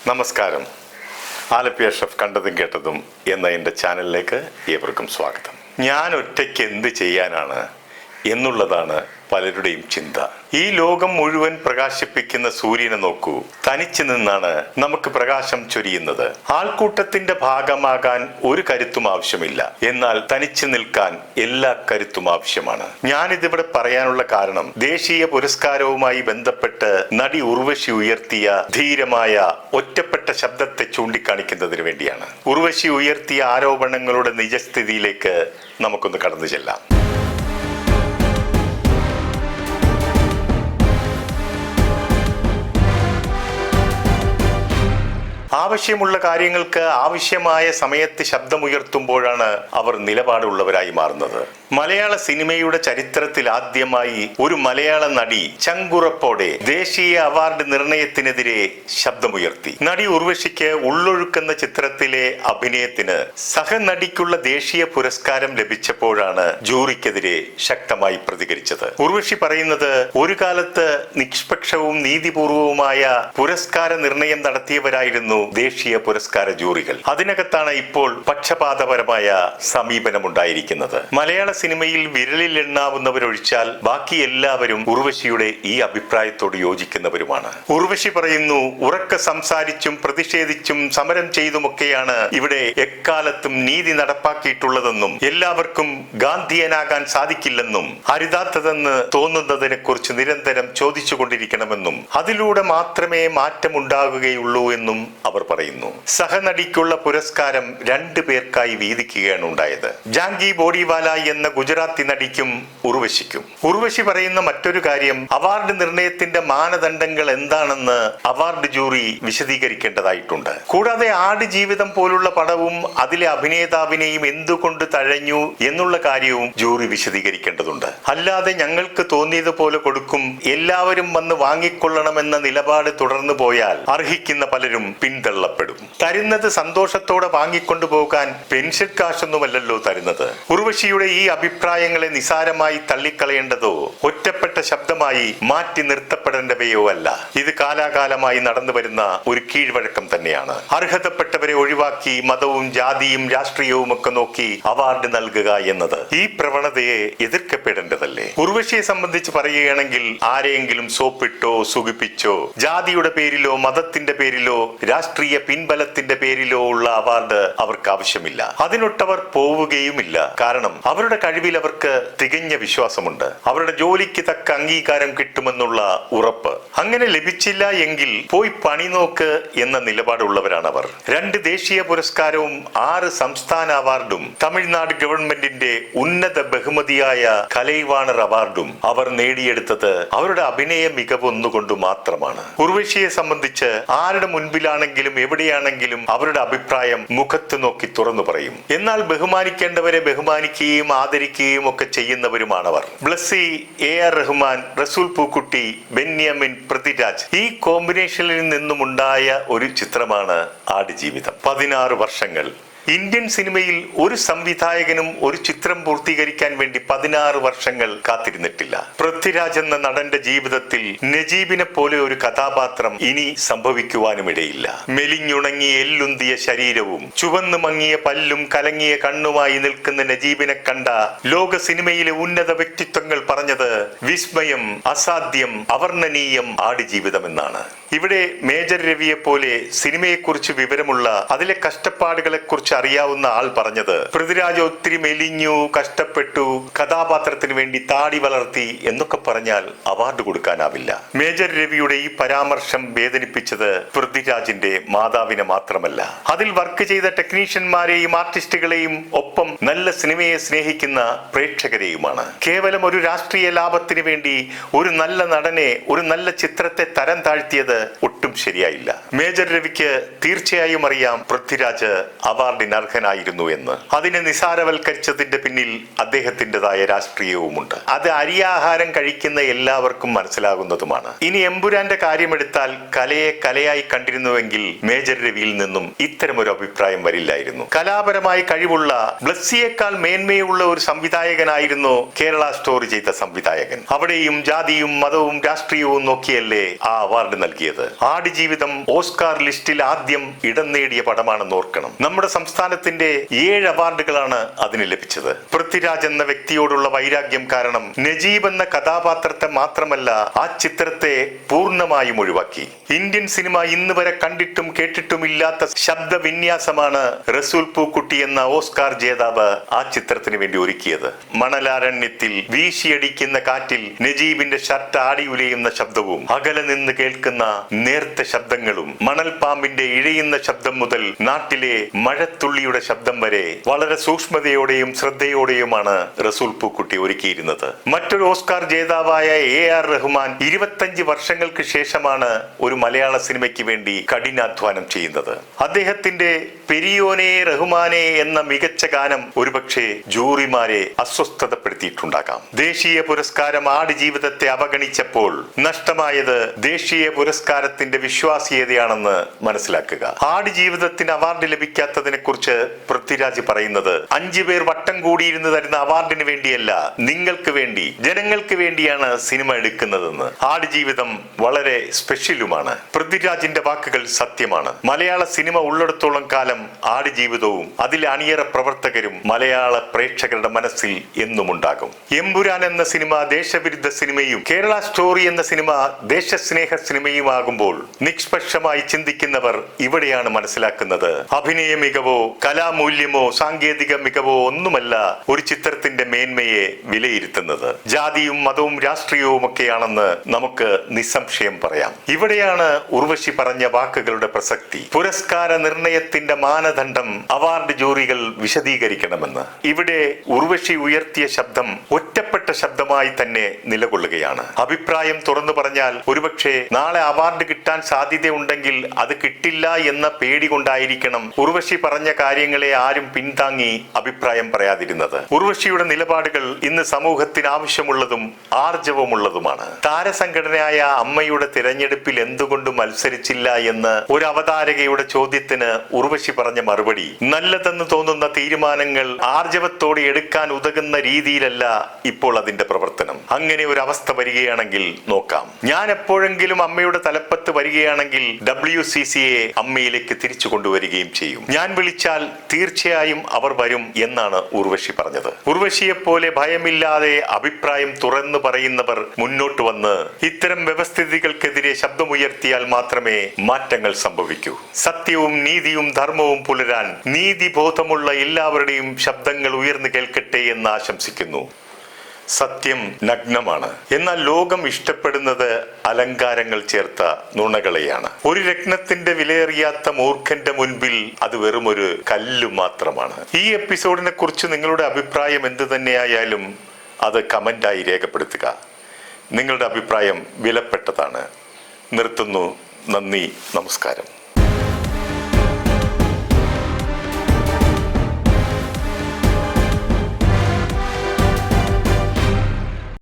നമസ്കാരം. ആലപ്പി അഷ്റഫ് കണ്ടതും കേട്ടതും എന്ന എൻ്റെ ചാനലിലേക്ക് ഏവർക്കും സ്വാഗതം. ഞാൻ ഒറ്റയ്ക്ക് എന്ത് ചെയ്യാനാണ് എന്നുള്ളതാണ് പലരുടെയും ചിന്ത. ഈ ലോകം മുഴുവൻ പ്രകാശിപ്പിക്കുന്ന സൂര്യനെ നോക്കൂ. തനിച്ചു നിന്നാണ് നമുക്ക് പ്രകാശം ചൊരിയുന്നത്. ആൾക്കൂട്ടത്തിന്റെ ഭാഗമാകാൻ ഒരു കരുത്തും ആവശ്യമില്ല. എന്നാൽ തനിച്ചു നിൽക്കാൻ എല്ലാ കരുത്തും ആവശ്യമാണ്. ഞാനിതിവിടെ പറയാനുള്ള കാരണം ദേശീയ പുരസ്കാരവുമായി ബന്ധപ്പെട്ട് നടി ഉർവശി ഉയർത്തിയ ധീരമായ ഒറ്റപ്പെട്ട ശബ്ദത്തെ ചൂണ്ടിക്കാണിക്കുന്നതിന് വേണ്ടിയാണ്. ഉർവശി ഉയർത്തിയ ആരോപണങ്ങളുടെ നിജസ്ഥിതിയിലേക്ക് നമുക്കൊന്ന് കടന്നു ചെല്ലാം. ആവശ്യമുള്ള കാര്യങ്ങൾക്ക് ആവശ്യമായ സമയത്ത് ശബ്ദമുയർത്തുമ്പോഴാണ് അവർ നിലപാടുള്ളവരായി മാറുന്നത്. മലയാള സിനിമയുടെ ചരിത്രത്തിൽ ആദ്യമായി ഒരു മലയാള നടി ചങ്കുറപ്പോടെ ദേശീയ അവാർഡ് നിർണയത്തിനെതിരെ ശബ്ദമുയർത്തി. നടി ഉർവശിക്ക് ഉള്ളൊഴുക്കെന്ന ചിത്രത്തിലെ അഭിനയത്തിന് സഹനടിക്കുള്ള ദേശീയ പുരസ്കാരം ലഭിച്ചപ്പോഴാണ് ജൂറിക്കെതിരെ ശക്തമായി പ്രതികരിച്ചത്. ഉർവശി പറയുന്നത്, ഒരു കാലത്ത് നിഷ്പക്ഷവും നീതിപൂർവവുമായ പുരസ്കാര നിർണയം നടത്തിയവരായിരുന്നു ദേശീയ പുരസ്കാര ജൂറികൾ. അതിനകത്താണ് ഇപ്പോൾ പക്ഷപാതപരമായ സമീപനമുണ്ടായിരിക്കുന്നത്. മലയാള സിനിമയിൽ വിരലിൽ എണ്ണാവുന്നവരൊഴിച്ചാൽ ബാക്കി എല്ലാവരും ഉർവശിയുടെ ഈ അഭിപ്രായത്തോട് യോജിക്കുന്നവരുമാണ്. ഉർവശി പറയുന്നു, ഉറക്കെ സംസാരിച്ചും പ്രതിഷേധിച്ചും സമരം ചെയ്തുമൊക്കെയാണ് ഇവിടെ എക്കാലത്തും നീതി നടപ്പാക്കിയിട്ടുള്ളതെന്നും എല്ലാവർക്കും ഗാന്ധിയനാകാൻ സാധിക്കില്ലെന്നും അരുതാത്തതെന്ന് തോന്നുന്നതിനെ കുറിച്ച് നിരന്തരം ചോദിച്ചുകൊണ്ടിരിക്കണമെന്നും അതിലൂടെ മാത്രമേ മാറ്റമുണ്ടാകുകയുള്ളൂ എന്നും അവർ പറയുന്നു. സഹനടിക്കുള്ള പുരസ്കാരം 2 പേർക്കായി വീതിക്കുകയാണ് ഉണ്ടായത്. ജാങ്കി ബോഡിവാല എന്ന ഗുജറാത്തി നടിക്കും ഉർവശിക്കും. ഉർവശി പറയുന്ന മറ്റൊരു കാര്യം, അവാർഡ് നിർണയത്തിന്റെ മാനദണ്ഡങ്ങൾ എന്താണെന്ന് അവാർഡ് ജൂറി വിശദീകരിക്കേണ്ടതായിട്ടുണ്ട്. കൂടാതെ ആട് ജീവിതം പോലുള്ള പടവും അതിലെ അഭിനേതാവിനെയും എന്തുകൊണ്ട് തഴഞ്ഞു എന്നുള്ള കാര്യവും ജൂറി വിശദീകരിക്കേണ്ടതുണ്ട്. അല്ലാതെ ഞങ്ങൾക്ക് തോന്നിയതുപോലെ കൊടുക്കും, എല്ലാവരും വന്ന് വാങ്ങിക്കൊള്ളണമെന്ന നിലപാട് തുടർന്നു പോയാൽ അർഹിക്കുന്ന പലരും പിന്തള്ളപ്പെടും. തരുന്നത് സന്തോഷത്തോടെ വാങ്ങിക്കൊണ്ടു പോകാൻ പെൻഷൻ കാശൊന്നുമല്ലല്ലോ തരുന്നത്. ഉർവശിയുടെ ഈ അഭിപ്രായങ്ങളെ നിസാരമായി തള്ളിക്കളയേണ്ടതോ ഒറ്റപ്പെട്ട ശബ്ദമായി മാറ്റി നിർത്തപ്പെടേണ്ടവയോ അല്ല. ഇത് കാലാകാലമായി നടന്നു വരുന്ന ഒരു കീഴ്വഴക്കം തന്നെയാണ്. അർഹതപ്പെട്ടവരെ ഒഴിവാക്കി മതവും ജാതിയും രാഷ്ട്രീയവും ഒക്കെ നോക്കി അവാർഡ് നൽകുക എന്നത് ഈ പ്രവണതയെ എതിർക്കപ്പെടേണ്ടതല്ലേ? ഉർവശിയെ സംബന്ധിച്ച് പറയുകയാണെങ്കിൽ ആരെയെങ്കിലും സോപ്പിട്ടോ സുഖിപ്പിച്ചോ ജാതിയുടെ പേരിലോ മതത്തിന്റെ പേരിലോ രാഷ്ട്രീയ പിൻബലത്തിന്റെ പേരിലോ ഉള്ള അവാർഡ് അവർക്ക് ആവശ്യമില്ല. അതിനൊട്ടവർ പോവുകയുമില്ല. കാരണം അവരുടെ കഴിവിൽ അവർക്ക് തികഞ്ഞ വിശ്വാസമുണ്ട്. അവരുടെ ജോലിക്ക് തക്ക അംഗീകാരം കിട്ടുമെന്നുള്ള ഉറപ്പ്. അങ്ങനെ ലഭിച്ചില്ല എങ്കിൽ പോയി പണി നോക്ക് എന്ന നിലപാടുള്ളവരാണ് അവർ. 2 ദേശീയ പുരസ്കാരവും 6 സംസ്ഥാന അവാർഡും തമിഴ്നാട് ഗവൺമെന്റിന്റെ ഉന്നത ബഹുമതിയായ കലൈവാണർ അവാർഡും അവർ നേടിയെടുത്തത് അവരുടെ അഭിനയ മികവൊന്നുകൊണ്ട് മാത്രമാണ്. ഉർവശിയെ സംബന്ധിച്ച് ആരുടെ മുൻപിലാണെങ്കിലും എവിടെയാണെങ്കിലും അവരുടെ അഭിപ്രായം മുഖത്ത് നോക്കി തുറന്നു പറയും. എന്നാൽ ബഹുമാനിക്കേണ്ടവരെ ബഹുമാനിക്കുകയും ആദരിക്കുകയും ഒക്കെ ചെയ്യുന്നവരുമാണവർ. ബ്ലസ്സി, AR റഹ്മാൻ, റസൂൽ പൂക്കുട്ടി, ബെന്യാമിൻ, പൃഥ്വിരാജ് ഈ കോമ്പിനേഷനിൽ നിന്നുമുണ്ടായ ഒരു ചിത്രമാണ് ആടുജീവിതം. 16 വർഷങ്ങൾ ഇന്ത്യൻ സിനിമയിൽ ഒരു സംവിധായകനും ഒരു ചിത്രം പൂർത്തീകരിക്കാൻ വേണ്ടി 16 വർഷങ്ങൾ കാത്തിരുന്നിട്ടില്ല. പൃഥ്വിരാജ് എന്ന നടന്റെ ജീവിതത്തിൽ നജീബിനെ പോലെ ഒരു കഥാപാത്രം ഇനി സംഭവിക്കുവാനുമിടയില്ല. മെലിഞ്ഞുണങ്ങിയ എല്ലുന്തിയ ശരീരവും ചുവന്നു മങ്ങിയ പല്ലും കലങ്ങിയ കണ്ണുമായി നിൽക്കുന്ന നജീബിനെ കണ്ട ലോക സിനിമയിലെ ഉന്നത വ്യക്തിത്വങ്ങൾ പറഞ്ഞത് വിസ്മയം, അസാധ്യം, അവർണ്ണനീയം ആടുജീവിതം എന്നാണ്. ഇവിടെ മേജർ രവിയെ പോലെ സിനിമയെക്കുറിച്ച് വിവരമുള്ള അതിലെ കഷ്ടപ്പാടുകളെ കുറിച്ച് അറിയാവുന്ന ആൾ പറഞ്ഞത്, പൃഥ്വിരാജ് ഒത്തിരി മെലിഞ്ഞു, കഷ്ടപ്പെട്ടു, കഥാപാത്രത്തിന് വേണ്ടി താടി വളർത്തി എന്നൊക്കെ പറഞ്ഞാൽ അവാർഡ് കൊടുക്കാനാവില്ല. മേജർ രവിയുടെ ഈ പരാമർശം വേദനിപ്പിച്ചത് പൃഥ്വിരാജിന്റെ മാതാവിനെ മാത്രമല്ല, അതിൽ വർക്ക് ചെയ്ത ടെക്നീഷ്യന്മാരെയും ആർട്ടിസ്റ്റുകളെയും ഒപ്പം നല്ല സിനിമയെ സ്നേഹിക്കുന്ന പ്രേക്ഷകരെയുമാണ്. കേവലം ഒരു രാഷ്ട്രീയ ലാഭത്തിന് വേണ്ടി ഒരു നല്ല നടനെ, ഒരു നല്ല ചിത്രത്തെ തരം താഴ്ത്തിയത് ഒട്ടും ശരിയായില്ല. മേജർ രവിക്ക് തീർച്ചയായും അറിയാം പൃഥ്വിരാജ് അവാർഡിന് അർഹനായിരുന്നു എന്ന്. അതിനെ നിസാരവൽക്കരിച്ചതിന്റെ പിന്നിൽ അദ്ദേഹത്തിൻ്റെതായ രാഷ്ട്രീയവുമുണ്ട്. അത് അരിയാഹാരം കഴിക്കുന്ന എല്ലാവർക്കും മനസ്സിലാകുന്നതുമാണ്. ഇനി എമ്പുരാന്റെ കാര്യമെടുത്താൽ കലയെ കലയായി കണ്ടിരുന്നുവെങ്കിൽ മേജർ രവിയിൽ നിന്നും ഇത്തരമൊരു അഭിപ്രായം വരില്ലായിരുന്നു. കലാപരമായി കഴിവുള്ള ബ്ലസ്സിയേക്കാൾ മേന്മയുള്ള ഒരു സംവിധായകനായിരുന്നു കേരള സ്റ്റോറി ചെയ്ത സംവിധായകൻ. അവിടെയും ജാതിയും മതവും രാഷ്ട്രീയവും നോക്കിയല്ലേ ആ അവാർഡ് നൽകിയത്. ഒരുക്കിയത്. ആടുജീവിതം ഓസ്കാർ ലിസ്റ്റിൽ ആദ്യം ഇടം നേടിയ പടമാണെന്ന് ഓർക്കണം. നമ്മുടെ സംസ്ഥാനത്തിന്റെ 7 അവാർഡുകളാണ് അതിന് ലഭിച്ചത്. പൃഥ്വിരാജ് എന്ന വ്യക്തിയോടുള്ള വൈരാഗ്യം കാരണം നജീബ് എന്ന കഥാപാത്രത്തെ മാത്രമല്ല ആ ചിത്രത്തെ പൂർണ്ണമായും ഒഴിവാക്കി. ഇന്ത്യൻ സിനിമ ഇന്ന് വരെ കണ്ടിട്ടും കേട്ടിട്ടുമില്ലാത്ത ശബ്ദവിന്യാസമാണ് റസൂൽ പൂക്കുട്ടി എന്ന ഓസ്കാർ ജേതാവ് ആ ചിത്രത്തിന് വേണ്ടി ഒരുക്കിയത്. മണലാരണ്യത്തിൽ വീശിയടിക്കുന്ന കാറ്റിൽ നജീബിന്റെ ഷർട്ട് ആടി ഉലയുന്ന ശബ്ദവും അകലെ നിന്ന് കേൾക്കുന്ന നേർത്ത ശബ്ദങ്ങളും മണൽപ്പാമ്പിന്റെ ഇഴയുന്ന ശബ്ദം മുതൽ നാട്ടിലെ മഴത്തുള്ളിയുടെ ശബ്ദം വരെ വളരെ സൂക്ഷ്മതയോടെയും ശ്രദ്ധയോടെയുമാണ് റസൂൽ പൂക്കുട്ടി ഒരുക്കിയിരുന്നത്. മറ്റൊരു ഓസ്കാർ ജേതാവായ AR റഹ്മാൻ 25 വർഷങ്ങൾക്ക് ശേഷമാണ് ഒരു മലയാള സിനിമയ്ക്ക് വേണ്ടി കഠിനാധ്വാനം ചെയ്യുന്നത്. അദ്ദേഹത്തിന്റെ പെരിയോനെ റഹ്മാനെ എന്ന മികച്ച ഗാനം ഒരുപക്ഷെ ജൂറിമാരെ അസ്വസ്ഥതപ്പെടുത്തിയിട്ടുണ്ടാകാം. ദേശീയ പുരസ്കാരം ആടുജീവിതത്തെ അവഗണിച്ചപ്പോൾ നഷ്ടമായത് ദേശീയ പുരസ്കാരത്തിന്റെ വിശ്വാസ്യതയാണെന്ന് മനസ്സിലാക്കുക. ആടുജീവിതത്തിന് അവാർഡ് ലഭിക്കാത്തതിനെ കുറിച്ച് പൃഥ്വിരാജ് പറയുന്നത് 5 പേർ വട്ടം കൂടിയിരുന്ന് തരുന്ന അവാർഡിന് വേണ്ടിയല്ല, നിങ്ങൾക്ക് വേണ്ടി, ജനങ്ങൾക്ക് വേണ്ടിയാണ് സിനിമ എടുക്കുന്നതെന്ന്. ആടുജീവിതം വളരെ സ്പെഷ്യലുമാണ്. പൃഥ്വിരാജിന്റെ വാക്കുകൾ സത്യമാണ്. മലയാള സിനിമ ഉള്ളിടത്തോളം കാലം ആടുജീവിതവും അതിലെ അണിയറ പ്രവർത്തകരും മലയാള പ്രേക്ഷകരുടെ മനസ്സിൽ എന്നും ഉണ്ടാകും. എമ്പുരാൻ എന്ന സിനിമ ദേശവിരുദ്ധ സിനിമയും കേരള സ്റ്റോറി എന്ന സിനിമ ദേശസ്നേഹ സിനിമയുമാകുമ്പോൾ നിഷ്പക്ഷമായി ചിന്തിക്കുന്നവർ ഇവിടെയാണ് മനസ്സിലാക്കുന്നത്, അഭിനയ മികവോ കലാമൂല്യമോ സാങ്കേതിക മികവോ ഒന്നുമല്ല ഒരു ചിത്രത്തിന്റെ മേന്മയെ വിലയിരുത്തുന്നത്. ജാതിയും മതവും രാഷ്ട്രീയവും ഒക്കെയാണെന്ന് നമുക്ക് നിസ്സംശയം പറയാം. ഇവിടെയാണ് ഉർവശി പറഞ്ഞ വാക്കുകളുടെ പ്രസക്തി. പുരസ്കാര നിർണയത്തിന്റെ മാനദണ്ഡം അവാർഡ് ജൂറികൾ വിശദീകരിക്കണമെന്ന്. ഇവിടെ ഉർവശി ഉയർത്തിയ ശബ്ദം ഒറ്റപ്പെട്ട ശബ്ദമായി തന്നെ നിലകൊള്ളുകയാണ്. അഭിപ്രായം തുറന്നു പറഞ്ഞാൽ ഒരുപക്ഷെ നാളെ അവാർഡ് കിട്ടാൻ സാധ്യതയുണ്ടെങ്കിൽ അത് കിട്ടില്ല എന്ന പേടി കൊണ്ടായിരിക്കണം ഉർവശി പറഞ്ഞ കാര്യങ്ങളെ ആരും പിന്താങ്ങി അഭിപ്രായം പറയാതിരുന്നത്. ഉർവശിയുടെ നിലപാടുകൾ ഇന്ന് സമൂഹത്തിന് ആവശ്യമുള്ളതും ആർജവമുള്ളതുമാണ്. താരസംഘടനയായ അമ്മയുടെ തിരഞ്ഞെടുപ്പിൽ എന്തുകൊണ്ട് മത്സരിച്ചില്ല എന്ന് ഒരു അവതാരകയുടെ ചോദ്യത്തിന് ഉർവശി പറഞ്ഞ മറുപടി, നല്ലതെന്ന് തോന്നുന്ന തീരുമാനങ്ങൾ ആർജവത്തോടെ എടുക്കാൻ ഉതകുന്ന രീതിയിലല്ല ഇപ്പോൾ അതിന്റെ പ്രവർത്തനം. അങ്ങനെ ഒരു അവസ്ഥ വരികയാണെങ്കിൽ നോക്കാം. ഞാൻ എപ്പോഴെങ്കിലും അമ്മയുടെ തലപ്പത്ത് വരികയാണെങ്കിൽ WCCയെ അമ്മയിലേക്ക് തിരിച്ചു കൊണ്ടുവരികയും ചെയ്യും. ഞാൻ വിളിച്ചാൽ തീർച്ചയായും അവർ വരും എന്നാണ് ഉർവശി പറഞ്ഞത്. ഉർവശിയെ പോലെ ഭയമില്ലാതെ അഭിപ്രായം തുറന്നു പറയുന്നവർ മുന്നോട്ട് വന്ന് ഇത്തരം വ്യവസ്ഥിതികൾക്കെതിരെ ശബ്ദമുയർത്തിയാൽ മാത്രമേ മാറ്റങ്ങൾ സംഭവിക്കൂ. സത്യവും നീതിയും ധർമ്മവും പുലരാൻ നീതിബോധമുള്ള എല്ലാവരുടെയും ശബ്ദങ്ങൾ ഉയർന്നു കേൾക്കട്ടെ എന്ന് ആശംസിക്കുന്നു. സത്യം നഗ്നമാണ്. എന്നാൽ ലോകം ഇഷ്ടപ്പെടുന്നത് അലങ്കാരങ്ങൾ ചേർത്ത നുണകളെയാണ്. ഒരു രത്നത്തിന്റെ വിലയേറിയാത്ത മൂർഖന്റെ മുൻപിൽ അത് വെറുമൊരു കല്ല് മാത്രമാണ്. ഈ എപ്പിസോഡിനെ കുറിച്ച് നിങ്ങളുടെ അഭിപ്രായം എന്തു തന്നെയായാലും അത് കമന്റായി രേഖപ്പെടുത്തുക. നിങ്ങളുടെ അഭിപ്രായം വിലപ്പെട്ടതാണ്. നിർത്തുന്നു. നന്ദി, നമസ്കാരം.